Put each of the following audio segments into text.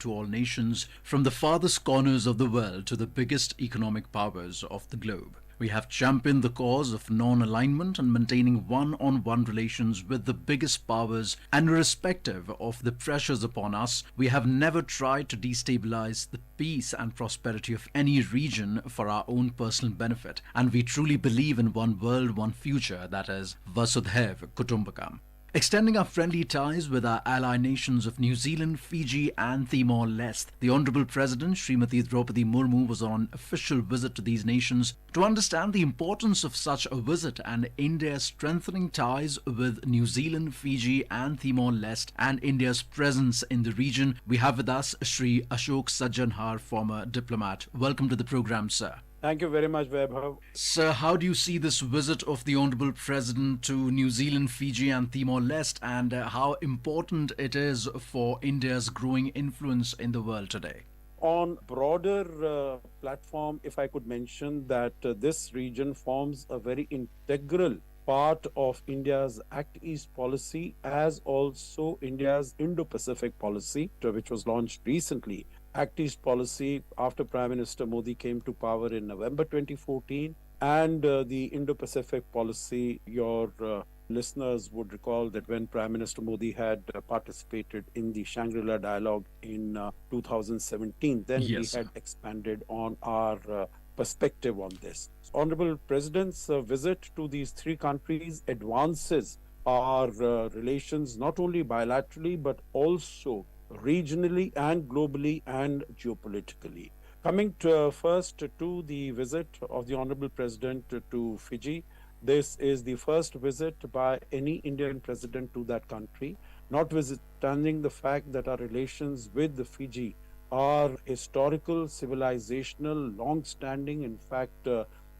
to all nations, from the farthest corners of the world to the biggest economic powers of the globe. We have championed the cause of non-alignment and maintaining one-on-one relations with the biggest powers, and irrespective of the pressures upon us, we have never tried to destabilize the peace and prosperity of any region for our own personal benefit. And we truly believe in one world, one future, that is Vasudhaiv Kutumbakam. Extending our friendly ties with our ally nations of New Zealand, Fiji and Timor-Leste, the Honourable President Srimati Draupadi Murmu was on an official visit to these nations. To understand the importance of such a visit and India's strengthening ties with New Zealand, Fiji and Timor-Leste and India's presence in the region, we have with us Shri Ashok Sajjanhar, former diplomat. Welcome to the program, sir. Thank you very much, Vaibhav. Sir, how do you see this visit of the Honourable President to New Zealand, Fiji and Timor-Leste, and how important it is for India's growing influence in the world today? On broader platform, if I could mention that this region forms a very integral part of India's Act East policy, as also India's Indo-Pacific policy, which was launched recently. Act East policy after Prime Minister Modi came to power in November 2014, and the Indo-Pacific policy, your listeners would recall that when Prime Minister Modi had participated in the Shangri-La dialogue in 2017, then Yes. we had expanded on our perspective on this. Honorable President's visit to these three countries advances our relations not only bilaterally but also regionally and globally and geopolitically. Coming first to the visit of the Honorable President to Fiji, this is the first visit by any Indian president to that country, notwithstanding the fact that our relations with Fiji are historical, civilizational, long-standing. In fact,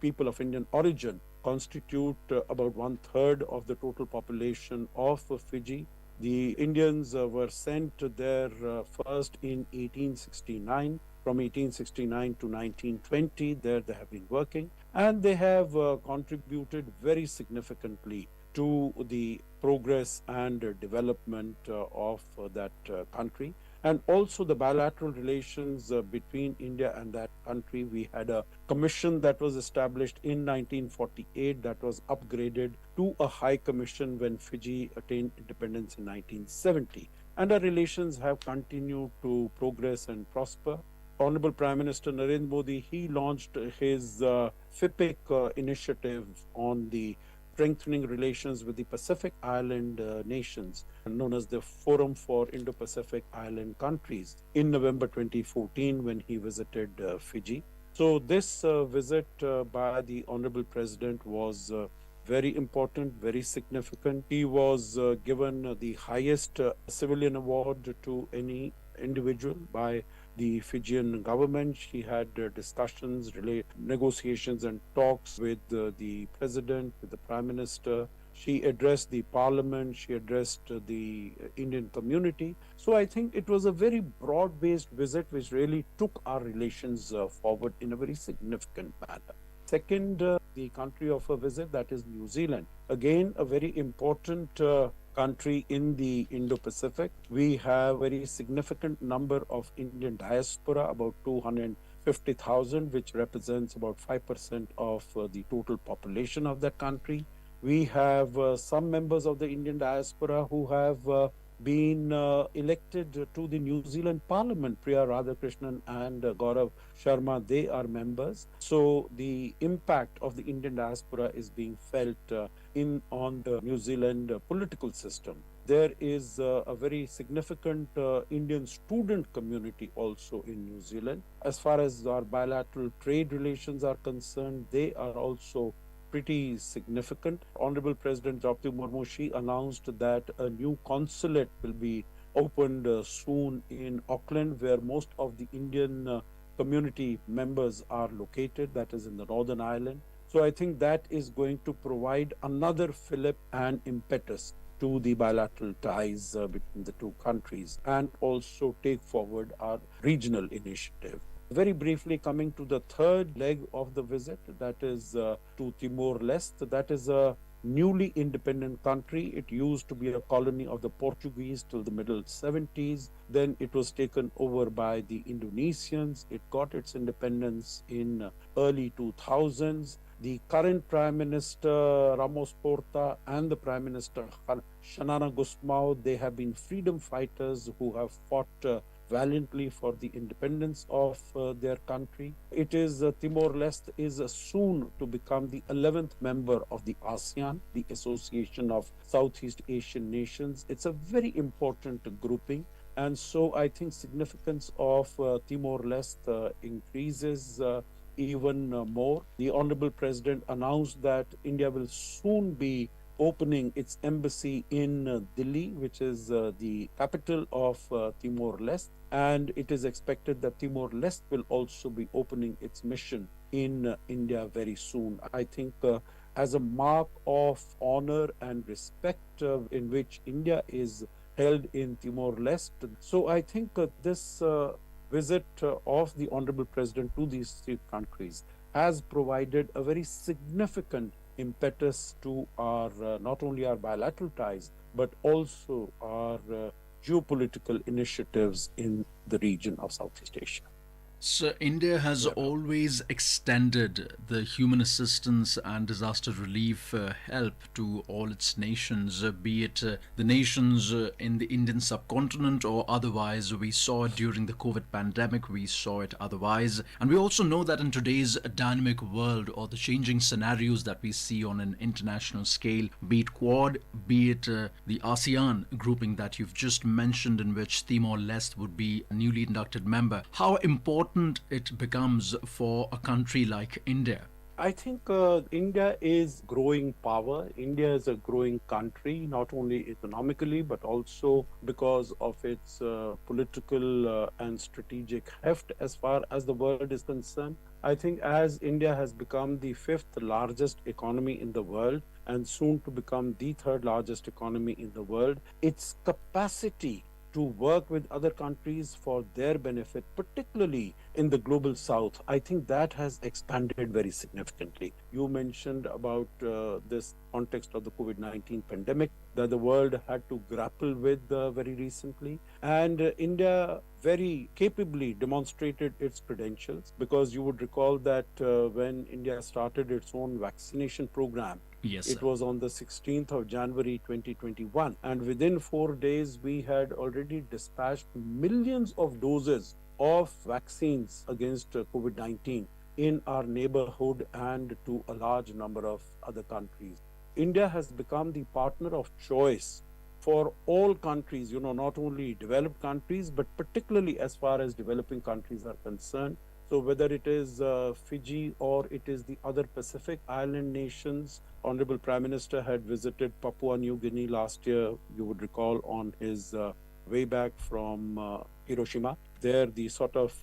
people of Indian origin constitute about 1/3 of the total population of Fiji. The Indians were sent there first in 1869. From 1869 to 1920, there they have been working, and they have contributed very significantly to the progress and development of that country. And also the bilateral relations between India and that country. We had a commission that was established in 1948 that was upgraded to a high commission when Fiji attained independence in 1970. And our relations have continued to progress and prosper. Honorable Prime Minister Narendra Modi, he launched his FIPIC initiative on the strengthening relations with the Pacific Island nations, known as the Forum for Indo-Pacific Island Countries, in November 2014 when he visited Fiji. So this visit by the Honorable President was very important, very significant. He was given the highest civilian award to any individual by the Fijian government. She had discussions, negotiations and talks with the president, with the prime minister. She addressed the parliament, she addressed the Indian community. So I think it was a very broad-based visit which really took our relations forward in a very significant manner. Second, the country of a visit, that is New Zealand. Again, a very important country in the Indo-Pacific. We have a very significant number of Indian diaspora, about 250,000, which represents about 5% of the total population of that country. We have some members of the Indian diaspora who have been elected to the New Zealand Parliament. Priya Radhakrishnan and Gaurav Sharma, they are members. So the impact of the Indian diaspora is being felt on the New Zealand political system. There is a very significant Indian student community also in New Zealand. As far as our bilateral trade relations are concerned, they are also pretty significant. Honorable President Draupadi Murmu, she announced that a new consulate will be opened soon in Auckland, where most of the Indian community members are located, that is in the Northern Ireland. So I think that is going to provide another fillip and impetus to the bilateral ties between the two countries, and also take forward our regional initiative. Very briefly, coming to the third leg of the visit, that is to Timor-Leste. That is a newly independent country. It used to be a colony of the Portuguese till the middle 70s. Then it was taken over by the Indonesians. It got its independence in early 2000s. The current Prime Minister Ramos Porta and the Prime Minister Shanana Gusmao, they have been freedom fighters who have fought valiantly for the independence of their country. It is Timor-Leste is soon to become the 11th member of the ASEAN, the Association of Southeast Asian Nations. It's a very important grouping. And so I think significance of Timor-Leste increases even more. The Honorable President announced that India will soon be opening its embassy in Delhi, which is the capital of Timor-Leste. And it is expected that Timor-Leste will also be opening its mission in India very soon. I think as a mark of honor and respect in which India is held in Timor-Leste. So I think this visit of the Honorable President to these three countries has provided a very significant impetus to our not only our bilateral ties but also our geopolitical initiatives in the region of Southeast Asia. So, India has Yeah. always extended the human assistance and disaster relief help to all its nations, be it the nations in the Indian subcontinent or otherwise. We saw it during the COVID pandemic, we saw it otherwise. And we also know that in today's dynamic world or the changing scenarios that we see on an international scale, be it Quad, be it the ASEAN grouping that you've just mentioned, in which Timor Leste would be a newly inducted member, how important it becomes for a country like India? I think India is growing power. India is a growing country, not only economically, but also because of its political and strategic heft as far as the world is concerned. I think as India has become the fifth largest economy in the world and soon to become the third largest economy in the world, its capacity to work with other countries for their benefit, particularly in the global south, I think that has expanded very significantly. You mentioned about this context of the COVID-19 pandemic that the world had to grapple with very recently. And India very capably demonstrated its credentials, because you would recall that when India started its own vaccination program, Yes, it sir. was on the 16th of January 2021. And within 4 days, we had already dispatched millions of doses of vaccines against COVID 19 in our neighborhood and to a large number of other countries. India has become the partner of choice for all countries, not only developed countries, but particularly as far as developing countries are concerned. So whether it is Fiji or it is the other Pacific island nations, Honorable Prime Minister had visited Papua New Guinea last year, you would recall, on his way back from Hiroshima. There, the sort of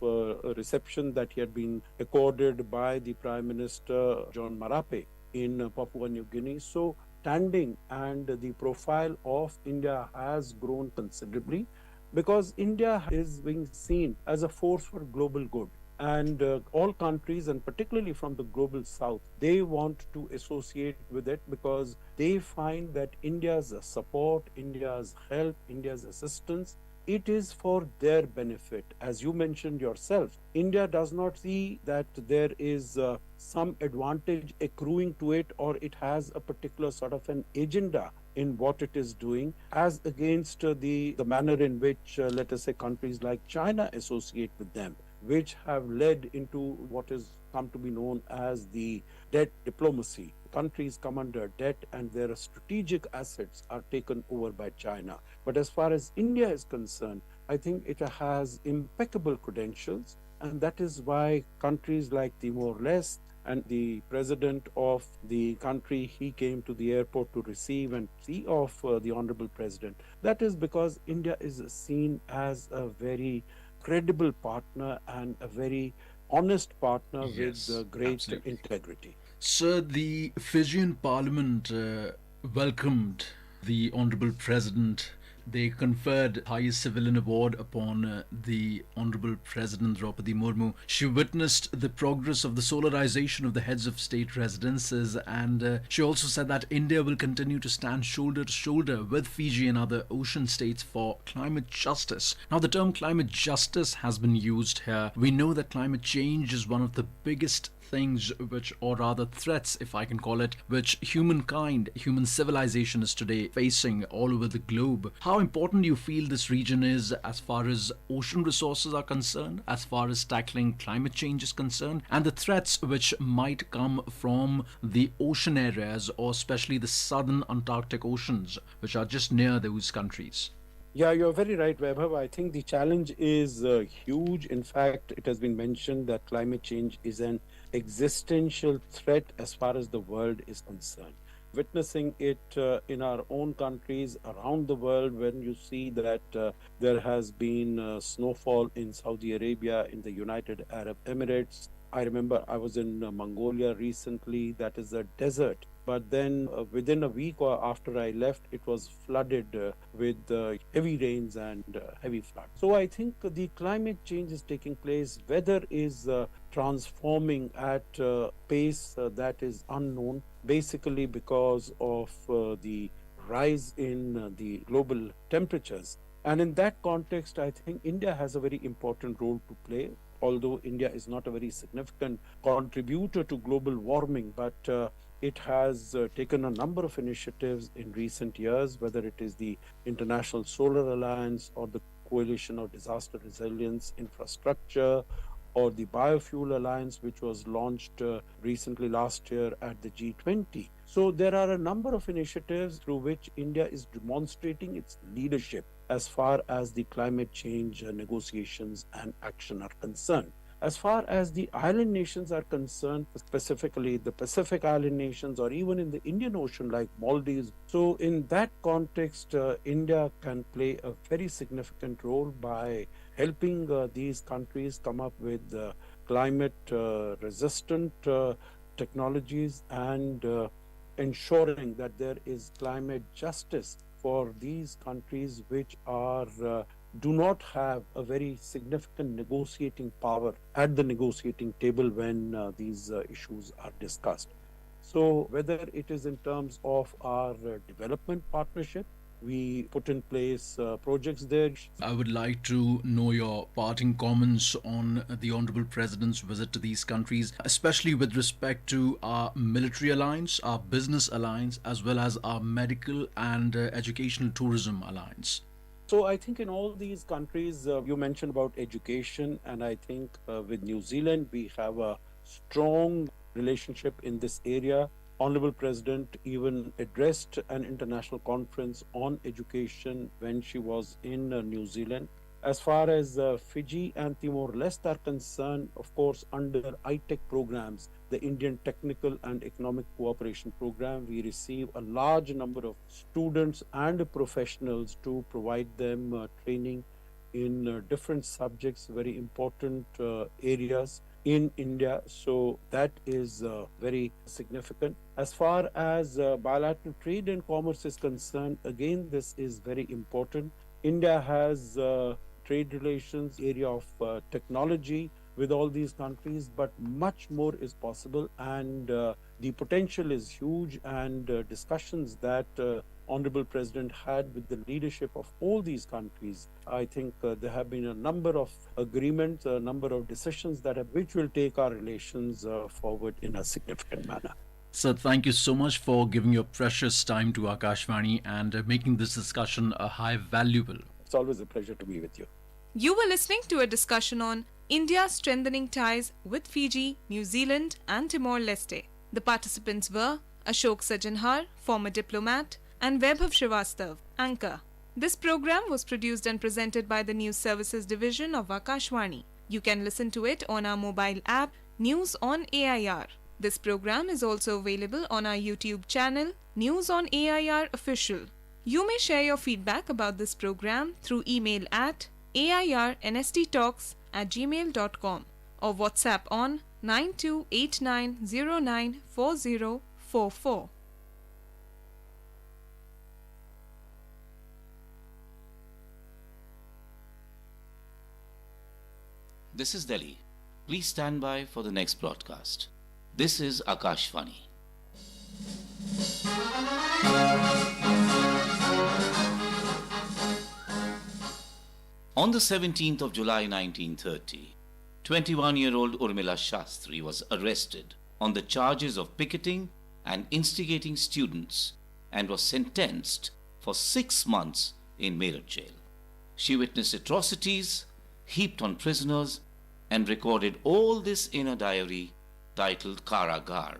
reception that he had been accorded by the Prime Minister John Marape in Papua New Guinea. So standing and the profile of India has grown considerably, because India is being seen as a force for global good. And all countries, and particularly from the global south, they want to associate with it because they find that India's support, India's help, India's assistance, it is for their benefit. As you mentioned yourself, India does not see that there is some advantage accruing to it, or it has a particular sort of an agenda in what it is doing, as against the manner in which, let us say, countries like China associate with them, which have led into what is come to be known as the debt diplomacy. Countries come under debt and their strategic assets are taken over by China. But as far as India is concerned, I think it has impeccable credentials. And that is why countries like Timor-Leste, and the president of the country, he came to the airport to receive and see off the Honorable President. That is because India is seen as a very credible partner and a very honest partner with Yes, great absolutely. integrity. Sir, the Fijian Parliament welcomed the Honorable President they conferred highest civilian award upon the Honorable President Draupadi Murmu. She witnessed the progress of the solarization of the heads of state residences, and she also said that India will continue to stand shoulder to shoulder with Fiji and other ocean states for climate justice. Now, the term climate justice has been used here. We know that climate change is one of the biggest things which, or rather threats if I can call it, which humankind, human civilization is today facing all over the globe. How important do you feel this region is as far as ocean resources are concerned, as far as tackling climate change is concerned, and the threats which might come from the ocean areas, or especially the southern Antarctic oceans, which are just near those countries? Yeah, you're very right, Vaibhav. I think the challenge is huge. In fact, it has been mentioned that climate change is an existential threat as far as the world is concerned. Witnessing it in our own countries around the world, when you see that there has been snowfall in Saudi Arabia, in the United Arab Emirates. I remember I was in Mongolia recently, that is a desert. But then within a week or after I left, it was flooded with heavy rains and heavy flood. So I think the climate change is taking place. Weather is transforming at a pace that is unknown, basically because of the rise in the global temperatures. And in that context, I think India has a very important role to play. Although India is not a very significant contributor to global warming, but it has taken a number of initiatives in recent years, whether it is the International Solar Alliance or the Coalition of Disaster Resilience Infrastructure, or the Biofuel Alliance, which was launched recently last year at the G20. So there are a number of initiatives through which India is demonstrating its leadership as far as the climate change negotiations and action are concerned. As far as the island nations are concerned, specifically the Pacific island nations, or even in the Indian Ocean like Maldives, so in that context, India can play a very significant role by helping these countries come up with climate resistant technologies and ensuring that there is climate justice for these countries which are do not have a very significant negotiating power at the negotiating table when these issues are discussed. So whether it is in terms of our development partnership, we put in place projects there. I would like to know your parting comments on the Honorable President's visit to these countries, especially with respect to our military alliance, our business alliance, as well as our medical and educational tourism alliance. So I think in all these countries, you mentioned about education, and I think with New Zealand, we have a strong relationship in this area. Honorable President even addressed an international conference on education when she was in New Zealand. As far as Fiji and Timor-Leste are concerned, of course, under ITEC programs, the Indian Technical and Economic Cooperation Program, we receive a large number of students and professionals to provide them training in different subjects, very important areas in India. So that is very significant. As far as bilateral trade and commerce is concerned, again, this is very important. India has trade relations, area of technology with all these countries, but much more is possible, and the potential is huge. And discussions that Honorable President had with the leadership of all these countries, I think there have been a number of agreements, a number of decisions that have, which will take our relations forward in a significant manner. So thank you so much for giving your precious time to Akashvani and making this discussion a high valuable. It's always a pleasure to be with you. You were listening to a discussion on India strengthening ties with Fiji, New Zealand and Timor-Leste. The participants were Ashok Sajjanhar, former diplomat, and Vaibhav Srivastav, anchor. This program was produced and presented by the News Services Division of Akashvani. You can listen to it on our mobile app, News on AIR. This program is also available on our YouTube channel, News on AIR Official. You may share your feedback about this program through email at airnsttalks@gmail.com or WhatsApp on 9289094044. This is Delhi. Please stand by for the next broadcast. This is Akashvani. On the 17th of July 1930, 21-year-old Urmila Shastri was arrested on the charges of picketing and instigating students and was sentenced for 6 months in Meerut jail. She witnessed atrocities heaped on prisoners and recorded all this in a diary titled Karagar,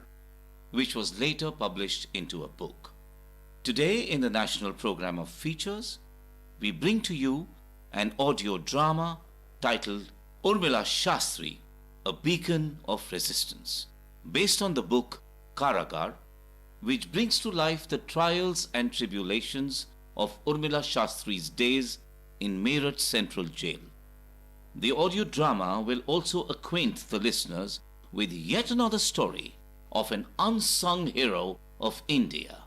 which was later published into a book. Today, in the National Program of Features, we bring to you an audio drama titled Urmila Shastri, A Beacon of Resistance, based on the book Karagar, which brings to life the trials and tribulations of Urmila Shastri's days in Meerut Central Jail. The audio drama will also acquaint the listeners with yet another story of an unsung hero of India.